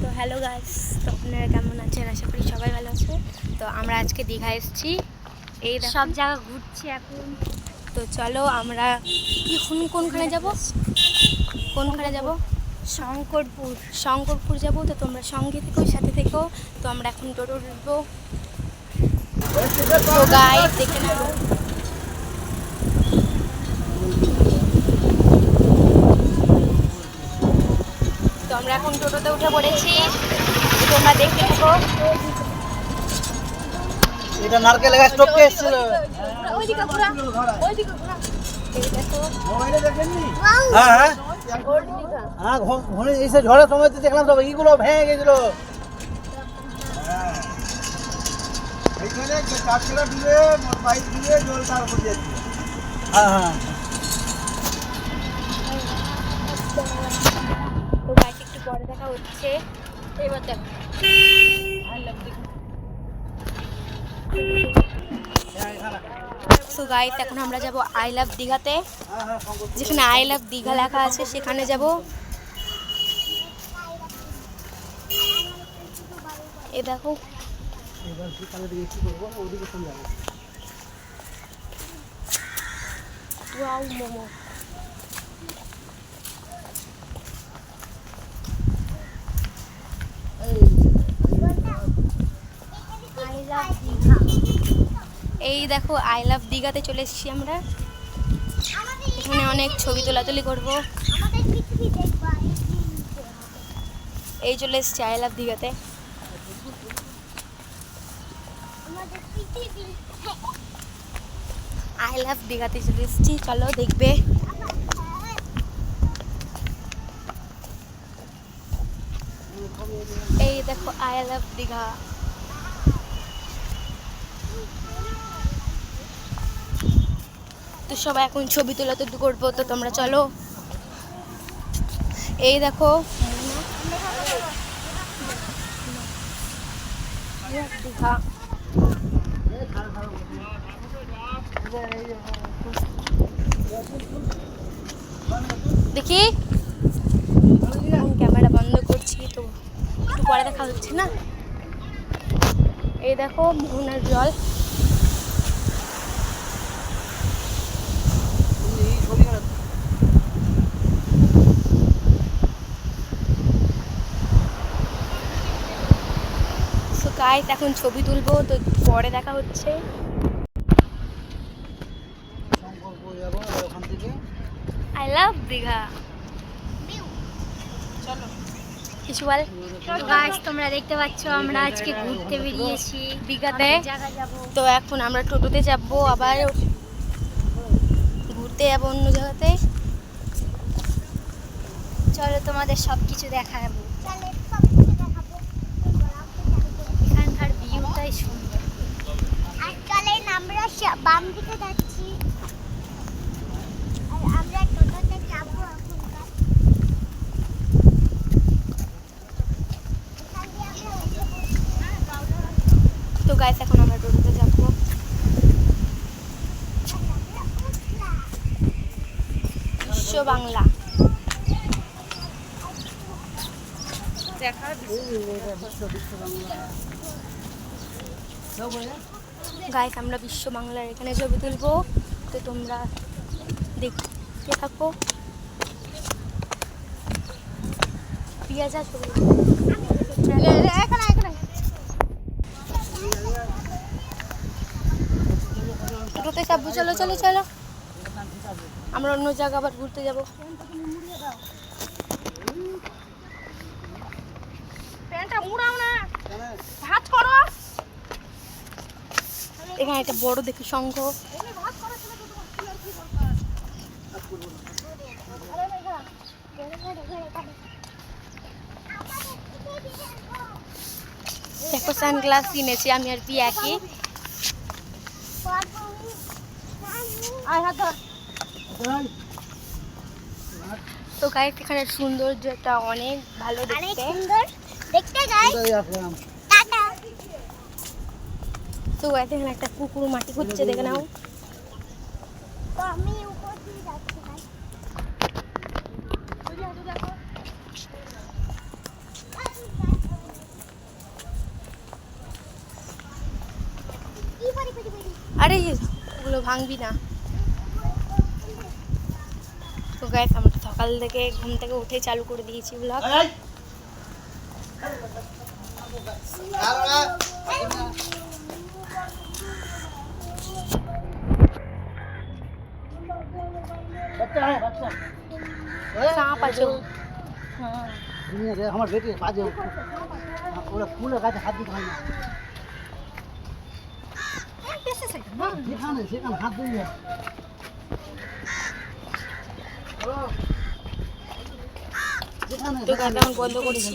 তো hello guys, তো আপনারা কেমন আছেন? আশা করি সবাই ভালো আছে। তো আমরা আজকে দীঘা এসেছি, এই সব জায়গা ঘুরছি এখন। তো চলো আমরা কোনখানে যাব? কোনখানে যাব? শঙ্করপুর যাব। তো তোমরা সঙ্গে থেকো, সাথে থেকো। তো আমরা এখন টোটো উঠবো। তো গাইস দেখে নাও, তো আমরা এখন টোটোতে উঠে পড়েছি। তোমরা দেখতে থাকো। এটা নারকেল গাছ টপকে এসেছিল। ওইদিকে ঘোরা, ওইদিকে ঘোরা। এই দেখো, হ্যাঁ হ্যাঁ হ্যাঁ, ঘন এসে ঝড়ের সময় তো দেখলাম সব এইগুলো ভেঙে গেছিল। এইখানে কাঠগুলো ডুবে বাইক ডুবে জল তার উপর যাচ্ছে। হ্যাঁ হ্যাঁ, তো গাইস একটু পরে দেখা হচ্ছে। এবার দেখো, সো গাইস এখন আমরা যাব আই লাভ দীঘাতে, যেখানে আই লাভ দীঘা লেখা আছে সেখানে যাব। এ দেখো, এবার বিকালে দিকে কি করবো, ওদিকে চলে যাবো। ওয়াও মোমো। এই দেখো আই লাভ দীঘাতে চলে এসেছি আমরা। এখানে অনেক ছবি তোলাতুলি করবো। এই চলে এসেছি আই লাভ দীঘাতে। আই লাভ দীঘাতে চলে এসেছি, চলো দেখবে। এই দেখো আই লাভ দীঘা। তো সবাই এখন ছবি তোলাতুলি করবো, তো তোমরা চলো। এই দেখো দীঘা। দেখি ক্যামেরা বন্ধ করছি, তো একটু পরে দেখা হচ্ছে না। এই দেখো মোহনার জল। সো গাইস এখন ছবি তুলবো, তো পরে দেখা হচ্ছে। শঙ্করপুর যাবো ওখান থেকে। I love Digha. চলো কিছু বল। গাইস তোমরা দেখতে পাচ্ছ আমরা আজকে ঘুরতে বেরিয়েছি দীঘাতে। জায়গা যাব। তো এখন আমরা টোটোতে যাব, আবার ঘুরতে যাবো অন্য জায়গাতে। চলো তোমাদের সবকিছু দেখাবো। এখানকার ভিউটাই সুন্দর। আজকাল আমরা বাম দিকে যাচ্ছি আর আমরা টোটোতে যাবো এখনকার। তো গাইস এখন আমরা টোটোতে যাব। বিশ্ব বাংলা গাইস আমরা বিশ্ব বাংলার এখানে ছবি তুলবো, তো তোমরা দেখতে থাকো। পিয়াজা ছবি টোটোতে চাপবো। চলো চলো চলো, আমরা অন্য জায়গা আবার ঘুরতে যাব। এখানে একটা বড় দেখি শঙ্খ। দেখো সানগ্লাস কিনেছি আমি আর পিয়া কি। তো গাইস এখানে সৌন্দর্যটা অনেক ভালো অনেক দেখতে। সুন্দর দেখতে গাইস। টাটা। তো গাইস এখানে একটা কুকুর মাটি খুঁজছে, দেখে নাও। তো আমি উপর দিয়ে যাচ্ছি গাইস। এগুলো ভাঙবি না। তো গাইস আমরা সকাল থেকে ঘুম থেকে উঠে চালু করে দিয়েছি ব্লগ। এই, আর ওরা, বাচ্চা है বাচ্চা সাপ আছে। दुनिया रे हमार बेटी बाजे ओरा फूल गाছে হাত দিতে হয় না সেখানে হাত দিই তো গাইস এখন বন্ধ করেছি।